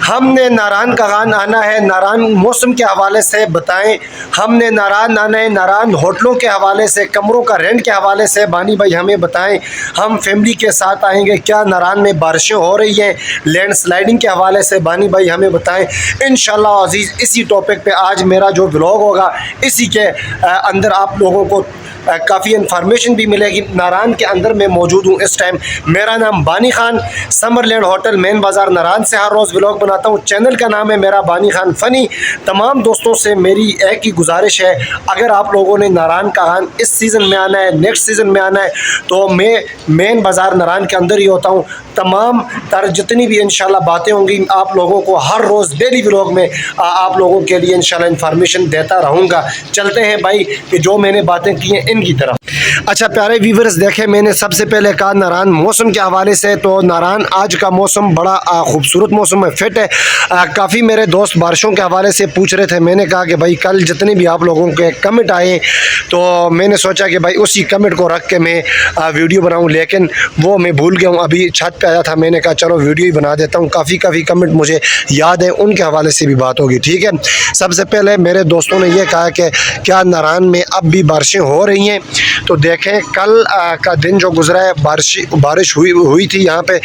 हमने नारायण कगान आना है, नारायण मौसम के हवाले से बताएं। हमने नारायण आना है, नारायण होटलों के हवाले से, कमरों का रेंट के हवाले से बानी भाई हमें बताएं। हम फैमिली के साथ आएंगे, क्या नारायण में बारिशें हो रही हैं, लैंड स्लाइडिंग के हवाले से बानी भाई हमें बताएं। इंशाल्लाह अजीज़ इसी टॉपिक पे आज मेरा जो व्लॉग होगा इसी के अंदर आप लोगों को काफ़ी इन्फॉर्मेशन भी मिलेगी। नारायण के अंदर मैं मौजूद हूँ इस टाइम। मेरा नाम बानी खान, समरलैंड होटल मेन बाज़ार नारायण से हर रोज़ व्लॉग बनाता हूँ। चैनल का नाम है मेरा बानी खान फ़नी। तमाम दोस्तों से मेरी एक ही गुजारिश है, अगर आप लोगों ने नारायण कगान इस सीज़न में आना है, नेक्स्ट सीज़न में आना है, तो मैं मेन बाज़ार नारायण के अंदर ही होता हूँ। तमाम तर जितनी भी इंशाल्लाह बातें होंगी आप लोगों को हर रोज़ डेली व्लॉग में आप लोगों के लिए इंशाल्लाह इन्फॉर्मेशन देता रहूँगा। चलते हैं भाई कि जो मैंने बातें की हैं इनकी तरफ। अच्छा प्यारे व्यूवर्स, देखें मैंने सबसे पहले कहा नारायण मौसम के हवाले से, तो नारायण आज का मौसम बड़ा खूबसूरत मौसम है, फिट है। काफ़ी मेरे दोस्त बारिशों के हवाले से पूछ रहे थे। मैंने कहा कि भाई कल जितने भी आप लोगों के कमेंट आए तो मैंने सोचा कि भाई उसी कमेंट को रख के मैं वीडियो बनाऊं, लेकिन वो मैं भूल गया हूं। अभी छत पे आया था, मैंने कहा चलो वीडियो ही बना देता हूं। काफ़ी कमेंट मुझे याद है, उनके हवाले से भी बात होगी, ठीक है। सबसे पहले मेरे दोस्तों ने यह कहा कि क्या नारायण में अब भी बारिशें हो रही हैं, तो देखें कल का दिन जो गुजरा है बारिश हुई थी यहाँ पे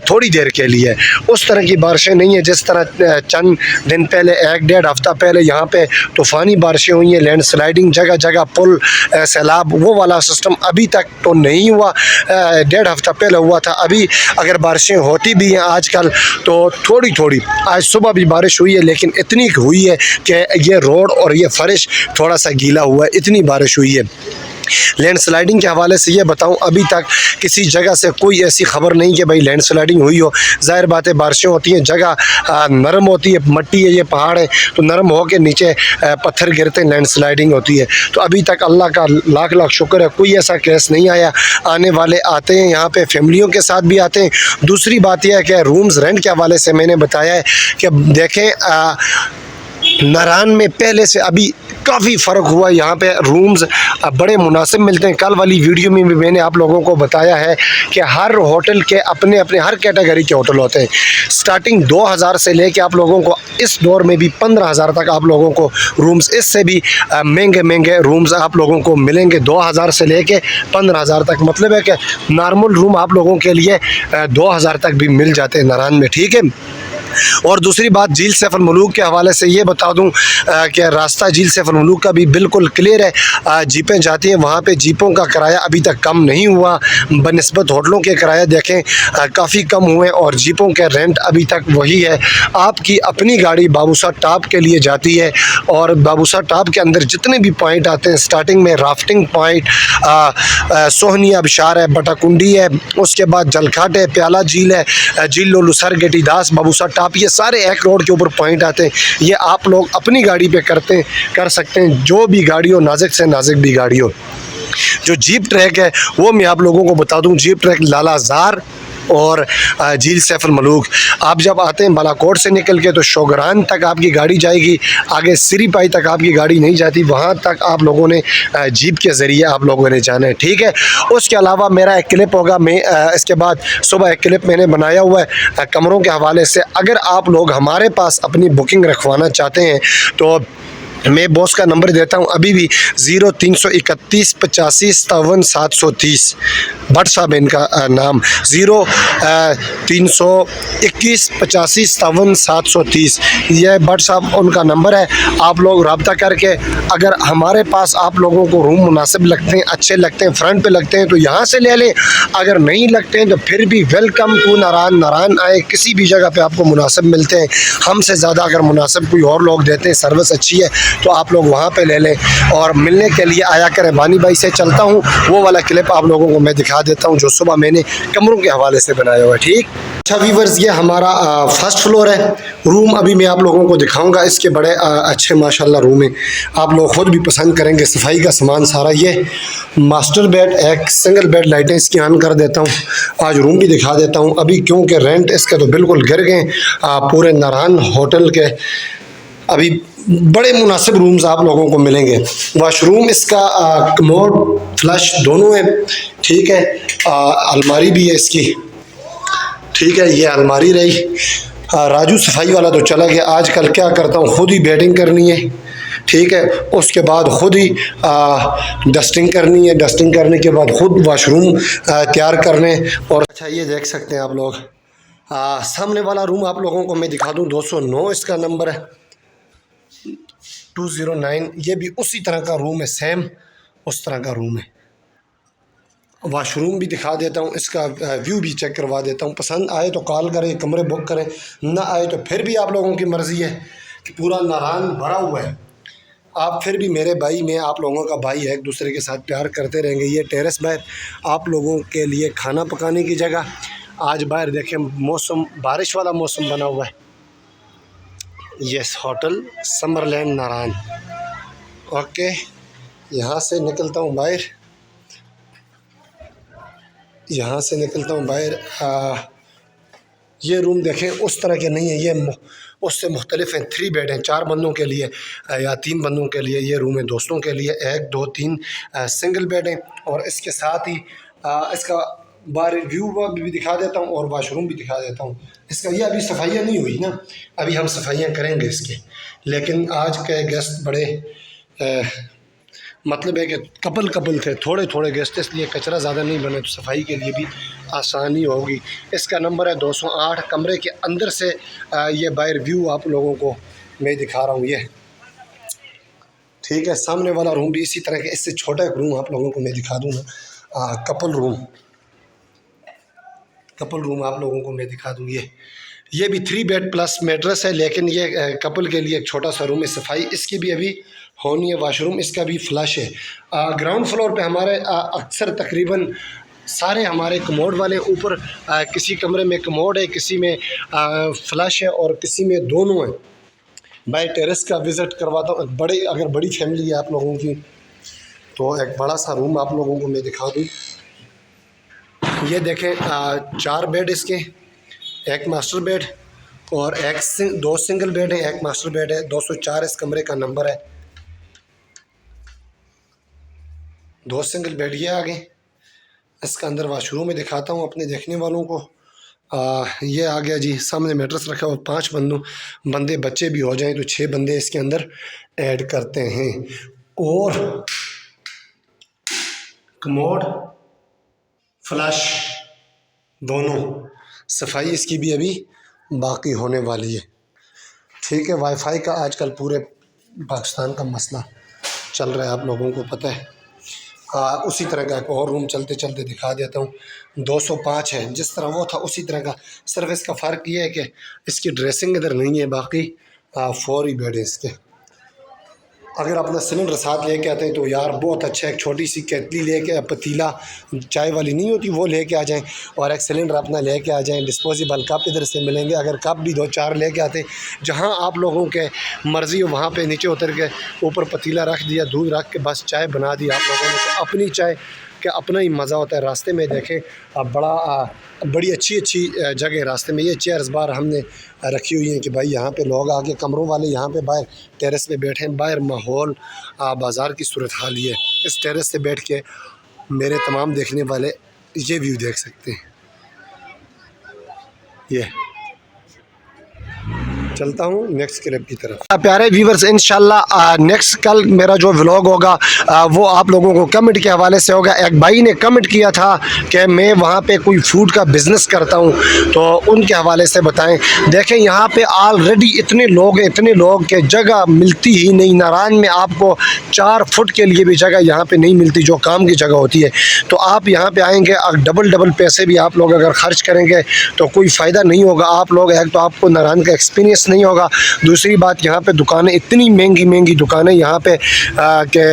थोड़ी देर के लिए। उस तरह की बारिशें नहीं है जिस तरह चंद दिन पहले, एक डेढ़ हफ्ता पहले यहाँ पे तूफ़ानी बारिशें हुई हैं, लैंड स्लाइडिंग, जगह जगह पुल, सैलाब, वो वाला सिस्टम अभी तक तो नहीं हुआ। डेढ़ हफ्ता पहले हुआ था। अभी अगर बारिशें होती भी हैं आजकल तो थोड़ी थोड़ी, आज सुबह भी बारिश हुई है लेकिन इतनी हुई है कि ये रोड और ये फर्श थोड़ा सा गीला हुआ है, इतनी बारिश हुई है। लैंड स्लाइडिंग के हवाले से ये बताऊं, अभी तक किसी जगह से कोई ऐसी खबर नहीं कि भाई लैंड स्लाइडिंग हुई हो। ज़ाहिर बात है बारिशें होती हैं, जगह नरम होती है, मट्टी है, ये पहाड़ है, तो नरम हो के नीचे पत्थर गिरते हैं, लैंड स्लाइडिंग होती है। तो अभी तक अल्लाह का लाख लाख शुक्र है कोई ऐसा केस नहीं आया। आने वाले आते हैं यहाँ पे, फैमिलियों के साथ भी आते हैं। दूसरी बात यह है कि रूम्स रेंट के हवाले से मैंने बताया है कि देखें नारायण में पहले से अभी काफ़ी फ़र्क हुआ। यहाँ पे रूम्स बड़े मुनासिब मिलते हैं। कल वाली वीडियो में भी मैंने आप लोगों को बताया है कि हर होटल के अपने अपने हर कैटेगरी के होटल होते हैं। स्टार्टिंग 2000 से लेके आप लोगों को इस दौर में भी 15000 तक आप लोगों को रूम्स, इससे भी महंगे रूम्स आप लोगों को मिलेंगे। 2000 से लेके 15000 तक, मतलब है कि नॉर्मल रूम आप लोगों के लिए 2000 तक भी मिल जाते हैं नारायण में, ठीक है। और दूसरी बात, झील सैफ अल मलूक के हवाले से ये बता दूं कि रास्ता झील सैफ अल मलूक का भी बिल्कुल क्लियर है। जीपें जाती हैं वहाँ पे, जीपों का किराया अभी तक कम नहीं हुआ बनिस्बत होटलों के किराए देखें काफ़ी कम हुए, और जीपों के रेंट अभी तक वही है। आपकी अपनी गाड़ी बाबूसा टॉप के लिए जाती है, और बाबूसा टॉप के अंदर जितने भी पॉइंट आते हैं, स्टार्टिंग में राफ्टिंग पॉइंट, सोहनी अबशार है, बटाकुंडी है, उसके बाद जलखाट है, प्याला झील है, झील लोलूसर, गेटी दास, बाबूसा टॉप, ये सारे एक रोड के ऊपर पॉइंट आते हैं। ये आप लोग अपनी गाड़ी पे कर सकते हैं, जो भी गाड़ी हो, नाजुक से नाजुक भी गाड़ी हो। जो जीप ट्रैक है वो मैं आप लोगों को बता दूं, जीप ट्रैक लालाजार और झील सैफ अल मलूक। आप जब आते हैं बालाकोट से निकल के तो शोगरान तक आपकी गाड़ी जाएगी, आगे सिरीपाई तक आपकी गाड़ी नहीं जाती, वहाँ तक आप लोगों ने जीप के ज़रिए आप लोगों ने जाना है, ठीक है। उसके अलावा मेरा एक क्लिप होगा, मैं इसके बाद सुबह एक क्लिप मैंने बनाया हुआ है कमरों के हवाले से। अगर आप लोग हमारे पास अपनी बुकिंग रखवाना चाहते हैं तो मैं बॉस का नंबर देता हूं अभी भी, 0331 85 57 730, भट्ट साहब इनका नाम, 0321 85 57 730, यह भट्ट साहब उनका नंबर है। आप लोग रब्ता करके, अगर हमारे पास आप लोगों को रूम मुनासिब लगते हैं, अच्छे लगते हैं, फ्रंट पे लगते हैं तो यहाँ से ले लें। अगर नहीं लगते हैं तो फिर भी वेलकम टू नारायण आए, किसी भी जगह पे आपको मुनासिब मिलते हैं। हमसे ज़्यादा अगर मुनासिब कोई और लोग देते हैं, सर्विस अच्छी है, तो आप लोग वहाँ पे ले लें और मिलने के लिए आया करें। बानी भाई से चलता हूँ, वो वाला क्लिप आप लोगों को मैं दिखा देता हूँ जो सुबह मैंने कमरों के हवाले से बनाया हुआ है, ठीक। अच्छा व्यूअर्स, ये हमारा फर्स्ट फ्लोर है। रूम अभी मैं आप लोगों को दिखाऊंगा, इसके बड़े अच्छे माशाल्लाह रूम है, आप लोग खुद भी पसंद करेंगे। सफाई का सामान सारा, ये मास्टर बेड, एक सिंगल बेड, लाइटें इसकी ऑन कर देता हूँ। आज रूम भी दिखा देता हूँ अभी, क्योंकि रेंट इसके तो बिल्कुल गिर गए पूरे नारायण होटल के। अभी बड़े मुनासिब रूम्स आप लोगों को मिलेंगे। वाशरूम इसका कमोड फ्लश दोनों है, ठीक है। अलमारी भी है इसकी, ठीक है, ये अलमारी रही। राजू सफाई वाला तो चला गया, आजकल क्या करता हूँ खुद ही बेडिंग करनी है, ठीक है, उसके बाद खुद ही डस्टिंग करनी है, डस्टिंग करने के बाद खुद वाशरूम तैयार करने। और अच्छा ये देख सकते हैं आप लोग, सामने वाला रूम आप लोगों को मैं दिखा दूँ, 209 इसका नंबर है, 209। ये भी उसी तरह का रूम है, सेम उस तरह का रूम है। वाशरूम भी दिखा देता हूँ, इसका व्यू भी चेक करवा देता हूँ। पसंद आए तो कॉल करें, कमरे बुक करें, ना आए तो फिर भी आप लोगों की मर्ज़ी है कि पूरा नारायण भरा हुआ है। आप फिर भी मेरे भाई, मैं आप लोगों का भाई है, एक दूसरे के साथ प्यार करते रहेंगे। ये टेरेस बाहर आप लोगों के लिए खाना पकाने की जगह। आज बाहर देखें मौसम बारिश वाला मौसम बना हुआ है। Yes, hotel Summerland Narayan. Okay, यहाँ से निकलता हूँ बाहर, यहाँ से निकलता हूँ बाहर। ये रूम देखें उस तरह के नहीं है, ये उससे मुख्तलिफ हैं। 3 बेड हैं, 4 बंदों के लिए या 3 बंदों के लिए ये रूम है। दोस्तों के लिए 1 2 3 सिंगल बेड हैं। और इसके साथ ही इसका बाहर व्यू भी दिखा देता हूँ और वाशरूम भी दिखा देता हूँ। इसका ये अभी सफाइयाँ नहीं हुई ना, अभी हम सफाइयाँ करेंगे इसके। लेकिन आज के गेस्ट बड़े मतलब है कि कपल थे, थोड़े थोड़े गेस्ट, इसलिए कचरा ज़्यादा नहीं बने, तो सफाई के लिए भी आसानी होगी। इसका नंबर है 208। कमरे के अंदर से ये बाहर व्यू आप लोगों को मैं दिखा रहा हूँ, ये ठीक है। सामने वाला रूम भी इसी तरह के, इससे छोटा एक रूम आप लोगों को मैं दिखा दूँ ना, कपल रूम आप लोगों को मैं दिखा दूँ। ये भी 3 बेड प्लस मैट्रेस है, लेकिन ये कपल के लिए एक छोटा सा रूम है। सफाई इसकी भी अभी होनी है, वाशरूम इसका भी फ्लश है। ग्राउंड फ्लोर पे हमारे अक्सर तकरीबन सारे हमारे कमोड वाले ऊपर, किसी कमरे में कमोड है, किसी में फ्लश है और किसी में दोनों है। मैं टेरेस का विज़िट करवाता हूँ। अगर बड़ी फैमिली है आप लोगों की तो एक बड़ा सा रूम आप लोगों को मैं दिखा दूँ। ये देखें 4 बेड इसके, 1 मास्टर बेड और 2 सिंगल बेड है, 1 मास्टर बेड है। 204 इस कमरे का नंबर है। 2 सिंगल बेड ये आ गए। इसका अंदर वाशरूम में दिखाता हूँ अपने देखने वालों को। ये आ गया जी, सामने मैट्रेस रखा हुआ। 5 बंदे बच्चे भी हो जाएं तो 6 बंदे इसके अंदर ऐड करते हैं। और कमोड फ्लश दोनों, सफाई इसकी भी अभी बाकी होने वाली है, ठीक है। वाईफाई का आजकल पूरे पाकिस्तान का मसला चल रहा है, आप लोगों को पता है। उसी तरह का एक और रूम चलते चलते दिखा देता हूँ। 205 है, जिस तरह वो था उसी तरह का। सिर्फ इसका फ़र्क ये है कि इसकी ड्रेसिंग इधर नहीं है, बाकी 4 ही बेड है इसके। अगर अपना सिलेंडर साथ लेके आते हैं तो यार बहुत अच्छा, एक छोटी सी केतली लेके, पतीला चाय वाली नहीं होती वो लेके आ जाएं, और एक सिलेंडर अपना लेके आ जाएं। डिस्पोजेबल कप इधर से मिलेंगे, अगर कप भी 2-4 लेके आते, जहां आप लोगों के मर्ज़ी हो वहां पे नीचे उतर के ऊपर पतीला रख दिया, दूध रख के बस चाय बना दी आप लोगों ने। तो अपनी चाय का अपना ही मज़ा होता है। रास्ते में देखें बड़ी अच्छी जगह रास्ते में। ये चेयर्स बाहर हमने रखी हुई हैं कि भाई यहाँ पे लोग आके, कमरों वाले यहाँ पे बाहर टेरेस पे बैठे हैं। बाहर माहौल बाज़ार की सूरत हाल ये है। इस टेरेस से बैठ के मेरे तमाम देखने वाले ये व्यू देख सकते हैं। ये चलता हूँ नेक्स्ट क्लिप की तरफ। प्यारे व्यूवर्स, इंशाल्लाह नेक्स्ट कल मेरा जो व्लॉग होगा वो आप लोगों को कमेंट के हवाले से होगा। एक भाई ने कमेंट किया था कि मैं वहाँ पे कोई फूड का बिज़नेस करता हूँ, तो उनके हवाले से बताएं। देखें यहाँ पे ऑलरेडी इतने लोग के जगह मिलती ही नहीं। नारायण में आपको 4 फुट के लिए भी जगह यहाँ पे नहीं मिलती, जो काम की जगह होती है। तो आप यहाँ पे आएँगे, डबल पैसे भी आप लोग अगर ख़र्च करेंगे तो कोई फ़ायदा नहीं होगा। आप लोग एक तो आपको नारायण का एक्सपीरियंस नहीं होगा, दूसरी बात यहाँ पे दुकानें इतनी महंगी दुकानें यहाँ पे के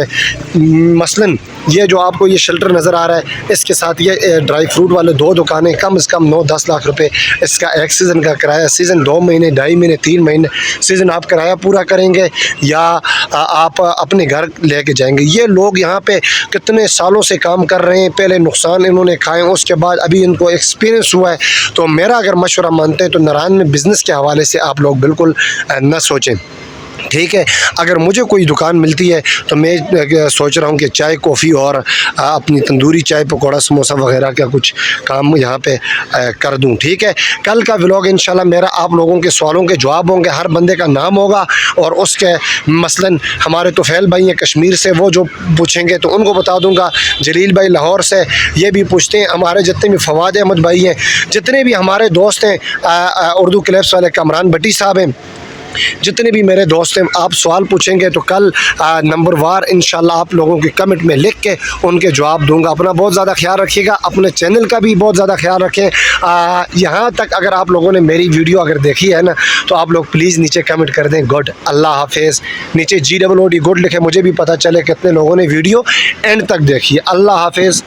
मसलन ये जो आपको ये शेल्टर नज़र आ रहा है, इसके साथ ये ड्राई फ्रूट वाले 2 दुकानें, कम से कम 9-10 लाख रुपए इसका एक सीज़न का किराया। सीज़न 2 महीने, 2.5 महीने, 3 महीने सीज़न आप किराया पूरा करेंगे या आप अपने घर लेके जाएंगे। ये लोग यहाँ पे कितने सालों से काम कर रहे हैं, पहले नुकसान इन्होंने खाए, उसके बाद अभी इनको एक्सपीरियंस हुआ है। तो मेरा अगर मशवरा मानते हैं तो नारायण में बिज़नेस के हवाले से आप लोग बिल्कुल न सोचें। ठीक है। अगर मुझे कोई दुकान मिलती है तो मैं सोच रहा हूँ कि चाय कॉफ़ी और अपनी तंदूरी चाय पकौड़ा समोसा वगैरह का कुछ काम यहाँ पे कर दूँ। ठीक है। कल का व्लॉग इंशाल्लाह मेरा आप लोगों के सवालों के जवाब होंगे, हर बंदे का नाम होगा और उसके मसलन हमारे तुफैल भाई हैं कश्मीर से, वो जो पूछेंगे तो उनको बता दूँगा। जलील भाई लाहौर से ये भी पूछते हैं। हमारे जितने भी फवाद अहमद भाई हैं, जितने भी हमारे दोस्त हैं, उर्दू क्लिप्स वाले कामरान भट्टी साहब हैं, जितने भी मेरे दोस्त हैं, आप सवाल पूछेंगे तो कल नंबर वार इंशाल्लाह आप लोगों के कमेंट में लिख के उनके जवाब दूंगा। अपना बहुत ज़्यादा ख्याल रखिएगा, अपने चैनल का भी बहुत ज़्यादा ख्याल रखें। यहाँ तक अगर आप लोगों ने मेरी वीडियो अगर देखी है ना, तो आप लोग प्लीज़ नीचे कमेंट कर दें गुड। अल्लाह हाफिज़। नीचे GOOD गुड लिखे, मुझे भी पता चले कितने लोगों ने वीडियो एंड तक देखी है। अल्लाह हाफिज़।